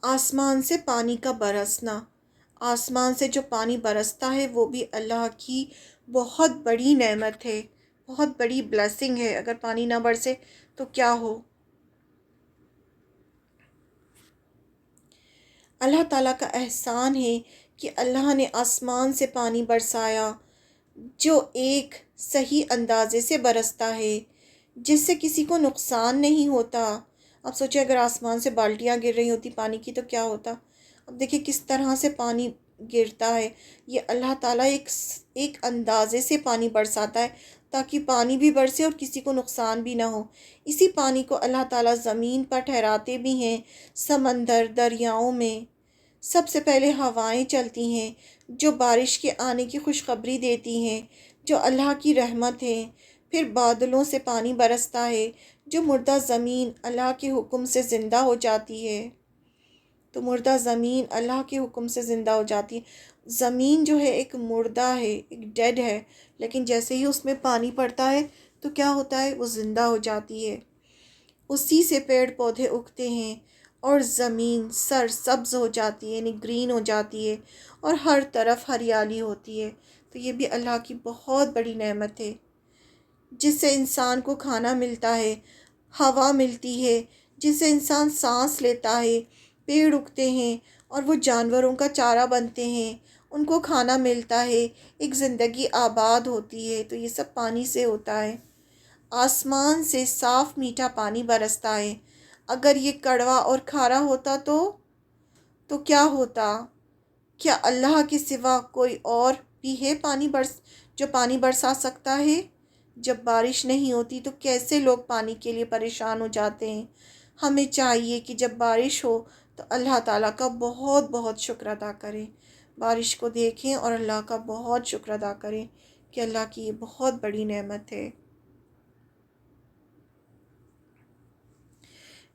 آسمان سے پانی کا برسنا، آسمان سے جو پانی برستا ہے وہ بھی اللہ کی بہت بڑی نعمت ہے، بہت بڑی بلیسنگ ہے۔ اگر پانی نہ برسے تو کیا ہو۔ اللہ تعالیٰ کا احسان ہے کہ اللہ نے آسمان سے پانی برسایا، جو ایک صحیح اندازے سے برستا ہے، جس سے کسی کو نقصان نہیں ہوتا۔ اب سوچیں اگر آسمان سے بالٹیاں گر رہی ہوتی پانی کی تو کیا ہوتا۔ اب دیکھیں کس طرح سے پانی گرتا ہے۔ یہ اللہ تعالیٰ ایک اندازے سے پانی برساتا ہے تاکہ پانی بھی برسے اور کسی کو نقصان بھی نہ ہو۔ اسی پانی کو اللہ تعالیٰ زمین پر ٹھہراتے بھی ہیں، سمندر، دریاؤں میں۔ سب سے پہلے ہوائیں چلتی ہیں جو بارش کے آنے کی خوشخبری دیتی ہیں، جو اللہ کی رحمت ہے۔ پھر بادلوں سے پانی برستا ہے، جو مردہ زمین اللہ کے حکم سے زندہ ہو جاتی ہے۔ تو مردہ زمین اللہ کے حکم سے زندہ ہو جاتی ہے۔ زمین جو ہے ایک مردہ ہے، ایک ڈیڈ ہے، لیکن جیسے ہی اس میں پانی پڑتا ہے تو کیا ہوتا ہے، وہ زندہ ہو جاتی ہے۔ اسی سے پیڑ پودے اگتے ہیں اور زمین سرسبز ہو جاتی ہے، یعنی گرین ہو جاتی ہے، اور ہر طرف ہریالی ہوتی ہے۔ تو یہ بھی اللہ کی بہت بڑی نعمت ہے، جس سے انسان کو کھانا ملتا ہے، ہوا ملتی ہے، جس سے انسان سانس لیتا ہے، پیڑ اگتے ہیں اور وہ جانوروں کا چارہ بنتے ہیں، ان کو کھانا ملتا ہے، ایک زندگی آباد ہوتی ہے۔ تو یہ سب پانی سے ہوتا ہے۔ آسمان سے صاف میٹھا پانی برستا ہے۔ اگر یہ کڑوا اور کھارا ہوتا تو کیا ہوتا؟ کیا اللہ کے سوا کوئی اور بھی ہے جو پانی برسا سکتا ہے؟ جب بارش نہیں ہوتی تو کیسے لوگ پانی کے لیے پریشان ہو جاتے ہیں۔ ہمیں چاہیے کہ جب بارش ہو تو اللہ تعالیٰ کا بہت بہت شکر ادا کریں، بارش کو دیکھیں اور اللہ کا بہت شکر ادا کریں کہ اللہ کی یہ بہت بڑی نعمت ہے۔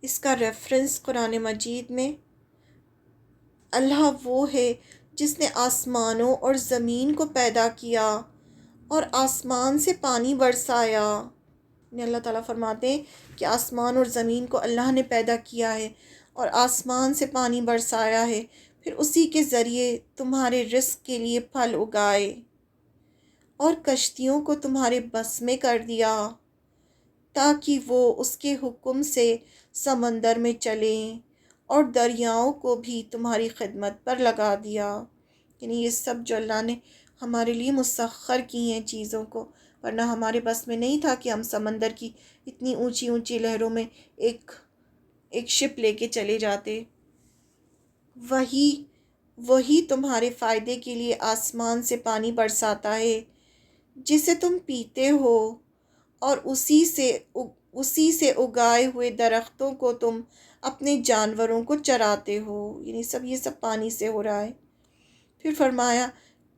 اس کا ریفرنس قرآن مجید میں اللہ وہ ہے جس نے آسمانوں اور زمین کو پیدا کیا اور آسمان سے پانی برسایا۔ اللہ تعالیٰ فرماتے ہیں کہ آسمان اور زمین کو اللہ نے پیدا کیا ہے اور آسمان سے پانی برسایا ہے، پھر اسی کے ذریعے تمہارے رزق کے لیے پھل اگائے اور کشتیوں کو تمہارے بس میں کر دیا تاکہ وہ اس کے حکم سے سمندر میں چلیں، اور دریاؤں کو بھی تمہاری خدمت پر لگا دیا۔ یعنی یہ سب جو اللہ نے ہمارے لیے مسخر کی ہیں چیزوں کو، ورنہ ہمارے بس میں نہیں تھا کہ ہم سمندر کی اتنی اونچی اونچی لہروں میں ایک شپ لے کے چلے جاتے۔ وہی تمہارے فائدے کے لیے آسمان سے پانی برساتا ہے جسے تم پیتے ہو، اور اسی سے اگائے ہوئے درختوں کو تم اپنے جانوروں کو چراتے ہو۔ یعنی یہ سب پانی سے ہو رہا ہے۔ پھر فرمایا،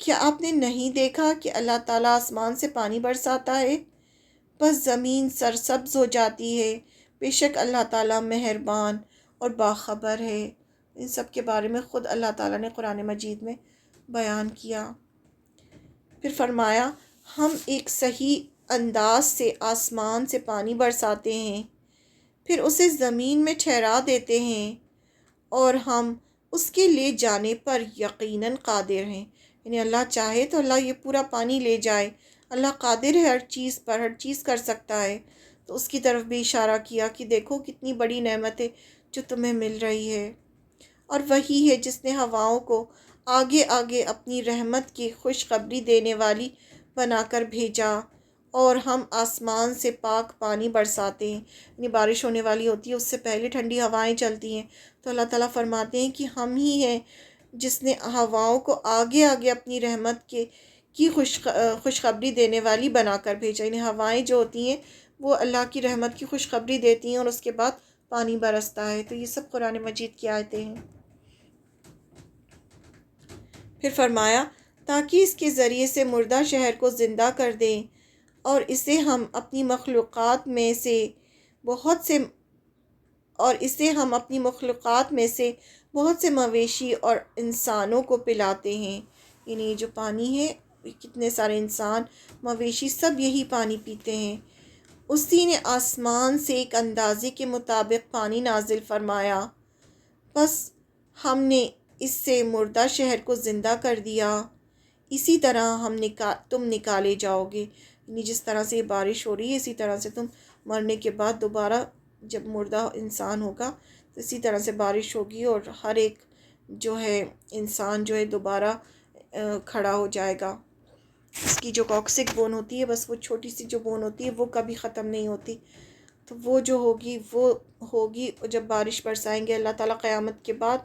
کیا آپ نے نہیں دیکھا کہ اللہ تعالیٰ آسمان سے پانی برساتا ہے، بس زمین سرسبز ہو جاتی ہے۔ بے شک اللہ تعالیٰ مہربان اور باخبر ہے۔ ان سب کے بارے میں خود اللہ تعالیٰ نے قرآن مجید میں بیان کیا۔ پھر فرمایا، ہم ایک صحیح انداز سے آسمان سے پانی برساتے ہیں، پھر اسے زمین میں ٹھہرا دیتے ہیں، اور ہم اس کے لے جانے پر یقیناً قادر ہیں۔ یعنی اللہ چاہے تو اللہ یہ پورا پانی لے جائے۔ اللہ قادر ہے ہر چیز پر، ہر چیز کر سکتا ہے۔ تو اس کی طرف بھی اشارہ کیا کہ دیکھو کتنی بڑی نعمت ہے جو تمہیں مل رہی ہے۔ اور وہی ہے جس نے ہواؤں کو آگے آگے اپنی رحمت کی خوشخبری دینے والی بنا کر بھیجا، اور ہم آسمان سے پاک پانی برساتے ہیں۔ یعنی بارش ہونے والی ہوتی ہے، اس سے پہلے ٹھنڈی ہوائیں چلتی ہیں، تو اللہ تعالیٰ فرماتے ہیں کہ ہم ہی ہیں جس نے ہواؤں کو آگے آگے اپنی رحمت کی خوشخبری دینے والی بنا کر بھیجا۔ یعنی ہوائیں جو ہوتی ہیں وہ اللہ کی رحمت کی خوشخبری دیتی ہیں اور اس کے بعد پانی برستا ہے۔ تو یہ سب قرآن مجید کی آیتیں ہیں۔ پھر فرمایا، تاکہ اس کے ذریعے سے مردہ شہر کو زندہ کر دیں، اور اسے ہم اپنی مخلوقات میں سے بہت سے مویشی اور انسانوں کو پلاتے ہیں۔ یعنی یہ جو پانی ہے، کتنے سارے انسان، مویشی سب یہی پانی پیتے ہیں۔ اسی نے آسمان سے ایک اندازے کے مطابق پانی نازل فرمایا، بس ہم نے اس سے مردہ شہر کو زندہ کر دیا، اسی طرح تم نکالے جاؤ گے۔ یعنی جس طرح سے یہ بارش ہو رہی ہے، اسی طرح سے تم مرنے کے بعد دوبارہ جب مردہ انسان ہوگا تو اسی طرح سے بارش ہوگی، اور ہر ایک جو ہے انسان جو ہے دوبارہ کھڑا ہو جائے گا۔ اس کی جو کاکسک بون ہوتی ہے، بس وہ چھوٹی سی جو بون ہوتی ہے وہ کبھی ختم نہیں ہوتی، تو وہ جو ہوگی وہ ہوگی جب بارش برسائیں گے اللہ تعالیٰ قیامت کے بعد،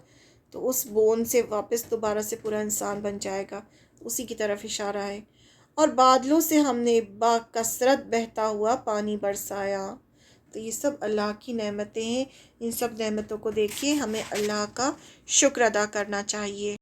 تو اس بون سے واپس دوبارہ سے پورا انسان بن جائے گا۔ اسی کی طرف اشارہ ہے۔ اور بادلوں سے ہم نے باکثرت بہتا ہوا پانی برسایا۔ تو یہ سب اللہ کی نعمتیں ہیں، ان سب نعمتوں کو دیکھ کے ہمیں اللہ کا شکر ادا کرنا چاہیے۔